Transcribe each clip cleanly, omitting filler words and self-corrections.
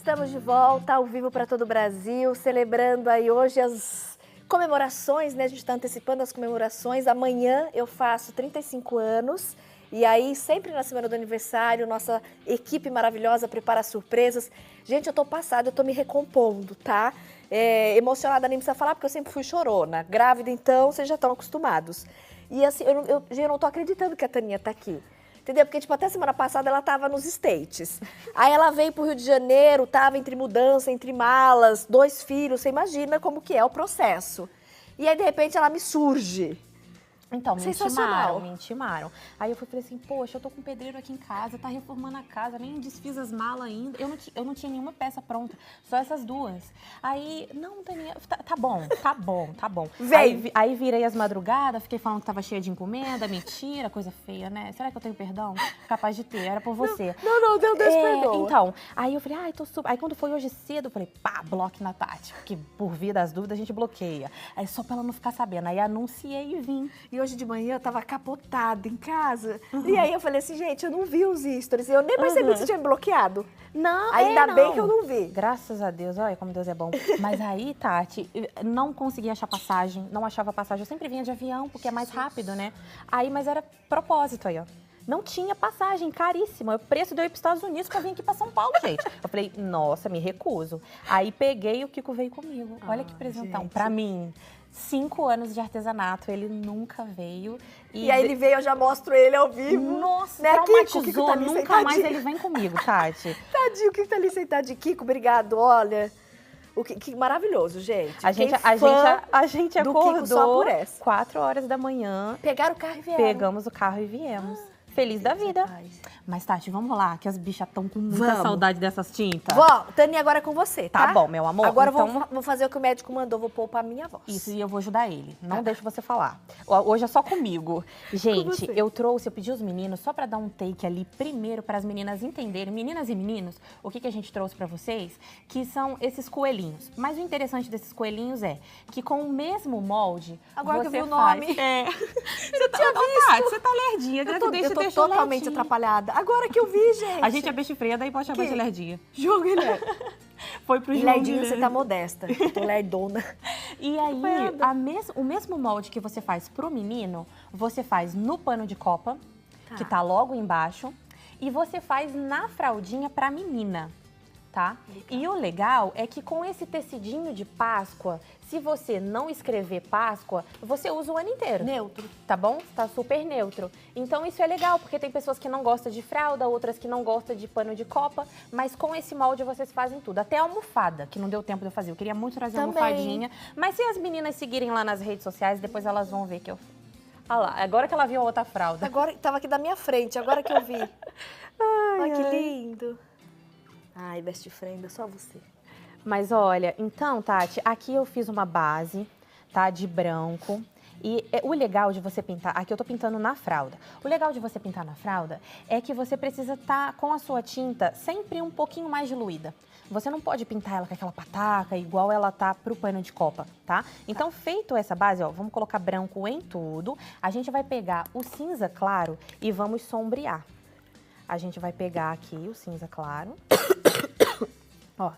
Estamos de volta ao vivo para todo o Brasil, celebrando aí hoje as comemorações, né? A gente está antecipando as comemorações. Amanhã eu faço 35 anos e aí sempre na semana do aniversário, nossa equipe maravilhosa prepara surpresas. Gente, eu tô passada, eu tô me recompondo, tá? Emocionada nem precisa falar porque eu sempre fui chorona. Grávida então, vocês já estão acostumados. E assim, eu não tô acreditando que a Taninha tá aqui. Entendeu? Porque, tipo, até semana passada ela tava nos States. Aí ela veio pro Rio de Janeiro, tava entre mudança, entre malas, 2 filhos. Você imagina como que é o processo. E aí, de repente, ela me surge. Então, me intimaram. Aí eu falei assim, poxa, eu tô com um pedreiro aqui em casa, tá reformando a casa, nem desfiz as malas ainda. Eu não tinha nenhuma peça pronta, só essas duas. Aí, não, Taninha, tá bom. Vem. Aí virei as madrugadas, fiquei falando que tava cheia de encomenda, mentira, coisa feia, né? Será que eu tenho perdão? Capaz de ter, era por você. Não, Deus perdoa. Então, aí eu falei, tô super... Aí quando foi hoje cedo, eu falei, pá, bloque na Tati, porque por via das dúvidas a gente bloqueia. Aí só pra ela não ficar sabendo, aí anunciei e vim. E hoje de manhã eu tava capotada em casa. E aí eu falei assim, gente, eu não vi os stories. Eu nem percebi que você tinha me bloqueado. Não, ainda bem que eu não vi. Graças a Deus, olha como Deus é bom. Mas aí, Tati, não consegui achar passagem, não achava passagem. Eu sempre vinha de avião, porque é mais rápido, né? Aí, mas era propósito aí, ó. Não tinha passagem, caríssima. O preço deu ir para os Estados Unidos pra vir aqui para São Paulo, gente. Eu falei, nossa, me recuso. Aí peguei e o Kiko veio comigo. Olha que presentão. Pra mim, 5 anos de artesanato, ele nunca veio. E aí ele veio, eu já mostro ele ao vivo. Nossa, né, traumatizou, Kiko tá nunca mais ele vem comigo, Tati. Tadinho, o Kiko tá ali sentado de Kiko, obrigado, olha. Que maravilhoso, gente. A gente acordou 4 horas da manhã. Pegaram o carro e vieram. Pegamos o carro e viemos. Feliz da vida. Mas, Tati, vamos lá, que as bichas estão com muita saudade dessas tintas. Tânia, agora é com você, tá? Tá bom, meu amor. Agora então... vou fazer o que o médico mandou, vou poupar a minha voz. Isso, e eu vou ajudar ele. Não deixa você falar. Hoje é só comigo. Gente, eu pedi os meninos só pra dar um take ali, primeiro, para as meninas entenderem, meninas e meninos, o que a gente trouxe pra vocês, que são esses coelhinhos. Mas o interessante desses coelhinhos é que com o mesmo molde, agora você que eu vi o faz... nome. Você tá Tati, você tá lerdinha. Eu tô totalmente atrapalhada. Agora que eu vi, gente. A gente é beijo freia, daí pode chamar de lerdinha. Jogo, Guilherme. Foi pro jogo. Lerdinha, você tá modesta. Eu tô lerdona. E aí, o mesmo molde que você faz pro menino, você faz no pano de copa, que tá logo embaixo, e você faz na fraldinha pra menina, tá? E o legal é que com esse tecidinho de Páscoa, se você não escrever Páscoa, você usa o ano inteiro. Neutro. Tá bom? Tá super neutro. Então isso é legal, porque tem pessoas que não gostam de fralda, outras que não gostam de pano de copa, mas com esse molde vocês fazem tudo. Até a almofada, que não deu tempo de eu fazer. Eu queria muito trazer uma almofadinha. Mas se as meninas seguirem lá nas redes sociais, depois elas vão ver que eu... Olha lá, agora que ela viu a outra fralda. Agora, tava aqui da minha frente, agora que eu vi. Ai, que lindo. Ai, best friend, é só você. Mas olha, então, Tati, aqui eu fiz uma base, tá, de branco. E o legal de você pintar, aqui eu tô pintando na fralda. O legal de você pintar na fralda é que você precisa estar com a sua tinta sempre um pouquinho mais diluída. Você não pode pintar ela com aquela pataca igual ela tá pro pano de copa, tá? Então, feito essa base, ó, vamos colocar branco em tudo. A gente vai pegar o cinza claro e vamos sombrear. A gente vai pegar aqui o cinza claro. Ó,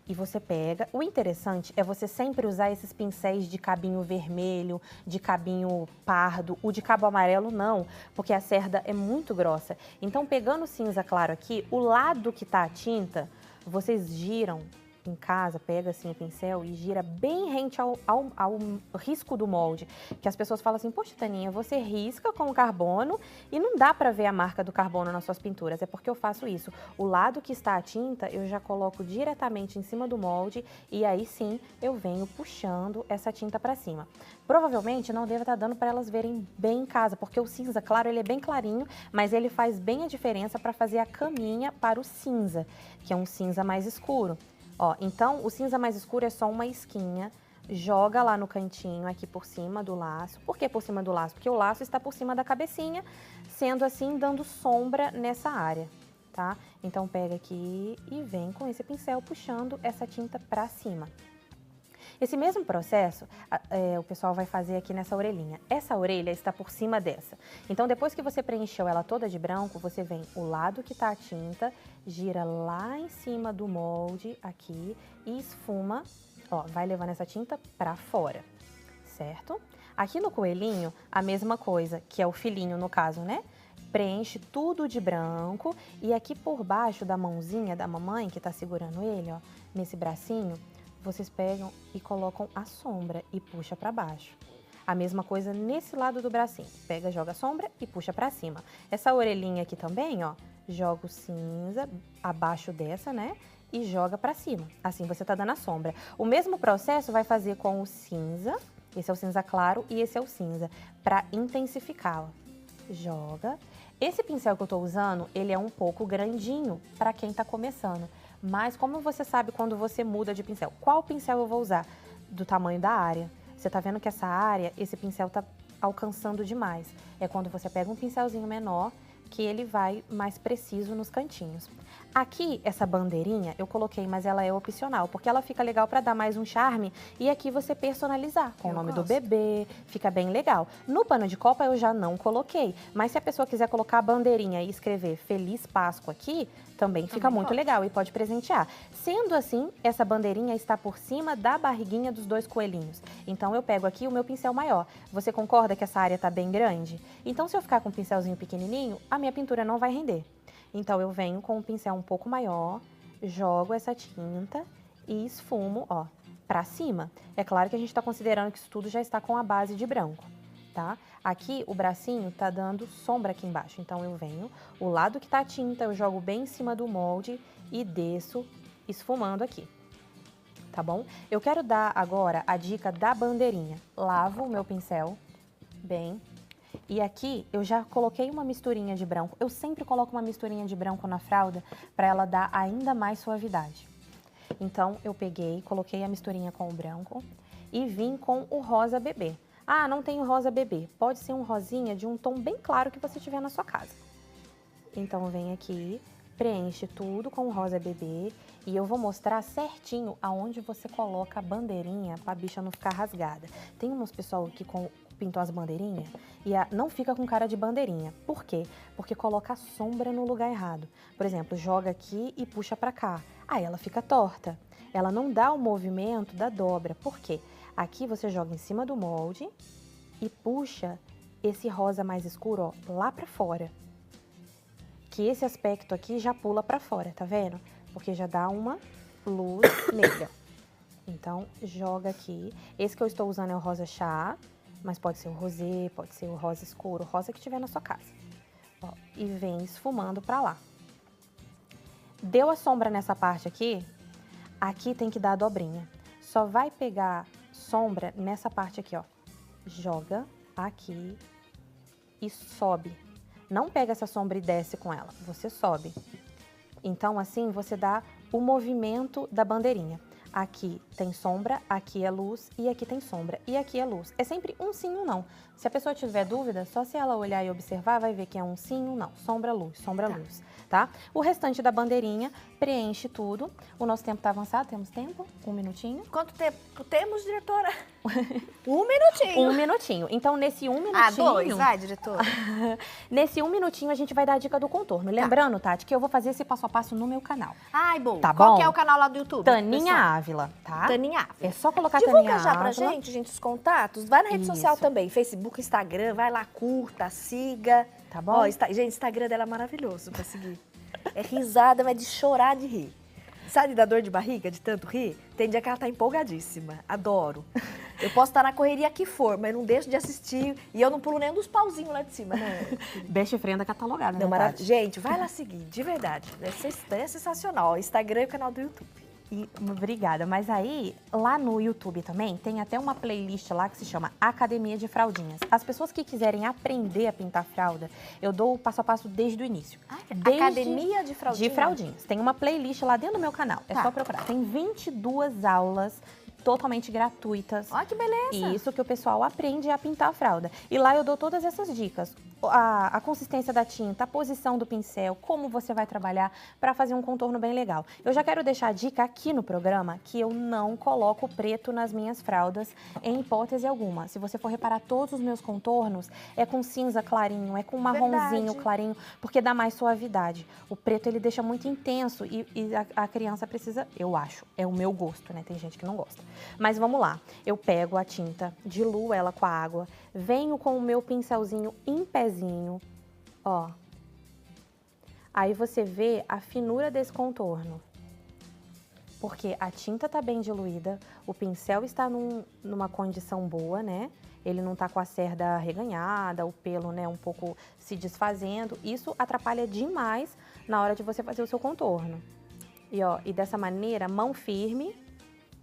e você pega... O interessante é você sempre usar esses pincéis de cabinho vermelho, de cabinho pardo. O de cabo amarelo não, porque a cerda é muito grossa. Então, pegando o cinza claro aqui, o lado que tá a tinta, vocês giram em casa, pega assim o pincel e gira bem rente ao risco do molde. Que as pessoas falam assim, poxa, Taninha, você risca com o carbono e não dá pra ver a marca do carbono nas suas pinturas. É porque eu faço isso. O lado que está a tinta, eu já coloco diretamente em cima do molde e aí sim eu venho puxando essa tinta pra cima. Provavelmente não deve estar dando para elas verem bem em casa, porque o cinza claro, ele é bem clarinho, mas ele faz bem a diferença para fazer a caminha para o cinza, que é um cinza mais escuro. Ó, então, o cinza mais escuro é só uma esquinha, joga lá no cantinho, aqui por cima do laço. Por que por cima do laço? Porque o laço está por cima da cabecinha, sendo assim, dando sombra nessa área, tá? Então, pega aqui e vem com esse pincel puxando essa tinta pra cima. Esse mesmo processo, o pessoal vai fazer aqui nessa orelhinha. Essa orelha está por cima dessa. Então, depois que você preencheu ela toda de branco, você vem o lado que tá a tinta, gira lá em cima do molde, aqui, e esfuma, ó, vai levando essa tinta pra fora, certo? Aqui no coelhinho, a mesma coisa, que é o filhinho no caso, né? Preenche tudo de branco e aqui por baixo da mãozinha da mamãe, que tá segurando ele, ó, nesse bracinho, vocês pegam e colocam a sombra e puxa pra baixo. A mesma coisa nesse lado do bracinho. Pega, joga a sombra e puxa pra cima. Essa orelhinha aqui também, ó, joga o cinza abaixo dessa, né? E joga pra cima. Assim você tá dando a sombra. O mesmo processo vai fazer com o cinza. Esse é o cinza claro e esse é o cinza. Pra intensificar, ó. Joga. Esse pincel que eu tô usando, ele é um pouco grandinho pra quem tá começando. Mas como você sabe quando você muda de pincel? Qual pincel eu vou usar? Do tamanho da área. Você tá vendo que essa área, esse pincel tá alcançando demais. É quando você pega um pincelzinho menor, que ele vai mais preciso nos cantinhos. Aqui, essa bandeirinha, eu coloquei, mas ela é opcional, porque ela fica legal para dar mais um charme e aqui você personalizar com o nome do bebê, fica bem legal. No pano de copa eu já não coloquei, mas se a pessoa quiser colocar a bandeirinha e escrever Feliz Páscoa aqui, também fica muito legal e pode presentear. Sendo assim, essa bandeirinha está por cima da barriguinha dos dois coelhinhos. Então eu pego aqui o meu pincel maior. Você concorda que essa área está bem grande? Então se eu ficar com um pincelzinho pequenininho, a minha pintura não vai render. Então, eu venho com um pincel um pouco maior, jogo essa tinta e esfumo, ó, pra cima. É claro que a gente tá considerando que isso tudo já está com a base de branco, tá? Aqui, o bracinho tá dando sombra aqui embaixo. Então, eu venho, o lado que tá a tinta, eu jogo bem em cima do molde e desço esfumando aqui, tá bom? Eu quero dar agora a dica da bandeirinha. Lavo o meu pincel bem. E aqui eu já coloquei uma misturinha de branco. Eu sempre coloco uma misturinha de branco na fralda para ela dar ainda mais suavidade. Então eu peguei, coloquei a misturinha com o branco e vim com o rosa bebê. Ah, não tenho rosa bebê. Pode ser um rosinha de um tom bem claro que você tiver na sua casa. Então vem aqui, preenche tudo com o rosa bebê e eu vou mostrar certinho aonde você coloca a bandeirinha para a bicha não ficar rasgada. Tem umas pessoal que pintou as bandeirinhas e não fica com cara de bandeirinha. Por quê? Porque coloca a sombra no lugar errado. Por exemplo, joga aqui e puxa pra cá. Aí ela fica torta. Ela não dá o movimento da dobra. Por quê? Aqui você joga em cima do molde e puxa esse rosa mais escuro, ó, lá pra fora. Que esse aspecto aqui já pula pra fora, tá vendo? Porque já dá uma luz negra. Então, joga aqui. Esse que eu estou usando é o rosa chá. Mas pode ser o rosé, pode ser o rosa escuro, o rosa que tiver na sua casa. Ó, e vem esfumando pra lá. Deu a sombra nessa parte aqui, aqui tem que dar a dobrinha. Só vai pegar sombra nessa parte aqui, ó. Joga aqui e sobe. Não pega essa sombra e desce com ela, você sobe. Então, assim, você dá o movimento da bandeirinha. Aqui tem sombra, aqui é luz e aqui tem sombra e aqui é luz. É sempre um sim ou não. Se a pessoa tiver dúvida, só se ela olhar e observar, vai ver que é um sim ou não. Sombra, luz, tá? O restante da bandeirinha preenche tudo. O nosso tempo tá avançado, temos tempo? 1 minutinho. Quanto tempo temos, diretora? 1 minutinho. 1 minutinho. Então, nesse 1 minutinho... Ah, 2, vai, diretora. Nesse 1 minutinho, a gente vai dar a dica do contorno. Lembrando, Tati, que eu vou fazer esse passo a passo no meu canal. Ai, bom. Tá Qual bom? que é o canal lá do YouTube? Taninha Ávila, tá? Taninha Ávila. É só colocar Divulga Taninha já pra Ávila. gente, os contatos. Vai na rede social Isso. também, Facebook, Instagram, vai lá, curta, siga. Tá bom? Ó, gente, o Instagram dela é maravilhoso pra seguir. É risada, mas de chorar de rir. Sabe da dor de barriga, de tanto rir? Tem dia que ela tá empolgadíssima. Adoro. Eu posso estar na correria que for, mas não deixo de assistir. E eu não pulo nem um dos pauzinhos lá de cima, né? Best Friend catalogada, Não, né, Tati? gente, vai lá seguir, de verdade. É sensacional. Instagram e o canal do YouTube. Obrigada. Mas aí, lá no YouTube também, tem até uma playlist lá que se chama Academia de Fraldinhas. As pessoas que quiserem aprender a pintar fralda, eu dou o passo a passo desde o início. Academia de Fraldinhas? De fraldinhas. Tem uma playlist lá dentro do meu canal. É só procurar. Tem 22 aulas totalmente gratuitas. Olha que beleza! Isso que o pessoal aprende a pintar a fralda. E lá eu dou todas essas dicas. a consistência da tinta, a posição do pincel, como você vai trabalhar para fazer um contorno bem legal. Eu já quero deixar a dica aqui no programa que eu não coloco preto nas minhas fraldas em hipótese alguma. Se você for reparar, todos os meus contornos é com cinza clarinho, é com marronzinho clarinho, porque dá mais suavidade. O preto ele deixa muito intenso e a criança precisa, eu acho, é o meu gosto, né? Tem gente que não gosta. Mas vamos lá, eu pego a tinta, diluo ela com a água, venho com o meu pincelzinho em pezinho, ó. Aí você vê a finura desse contorno. Porque a tinta tá bem diluída, o pincel está numa condição boa, né? Ele não tá com a cerda arreganhada, o pelo, né, um pouco se desfazendo. Isso atrapalha demais na hora de você fazer o seu contorno. E, ó, e dessa maneira, mão firme,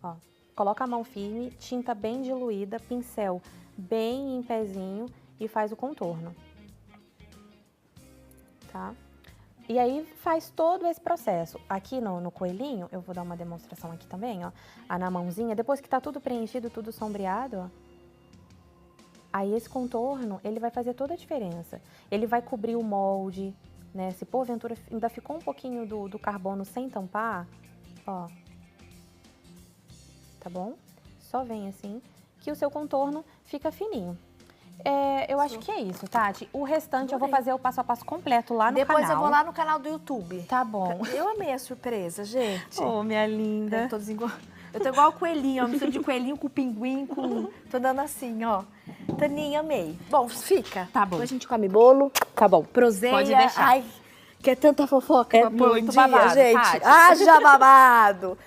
ó. Coloca a mão firme, tinta bem diluída, pincel bem em pezinho e faz o contorno, tá? E aí faz todo esse processo. Aqui no coelhinho, eu vou dar uma demonstração aqui também, ó. Na mãozinha, depois que tá tudo preenchido, tudo sombreado, ó. Aí esse contorno, ele vai fazer toda a diferença. Ele vai cobrir o molde, né? Se porventura ainda ficou um pouquinho do carbono sem tampar, ó. Tá bom? Só vem assim, que o seu contorno fica fininho. Eu acho que é isso, Tati. O restante eu vou fazer o passo a passo completo lá no canal. Depois eu vou lá no canal do YouTube. Tá bom. Eu amei a surpresa, gente. Ô, minha linda. Eu tô igual o coelhinho, ó. Mistura de coelhinho com pinguim, com... Tô dando assim, ó. Taninha, amei. Bom, fica. Tá bom. Depois a gente come bolo. Tá bom. Proseia. Pode deixar. Ai, que é tanta fofoca pra pôr um muito dia, babado, gente. Tati. Haja babado.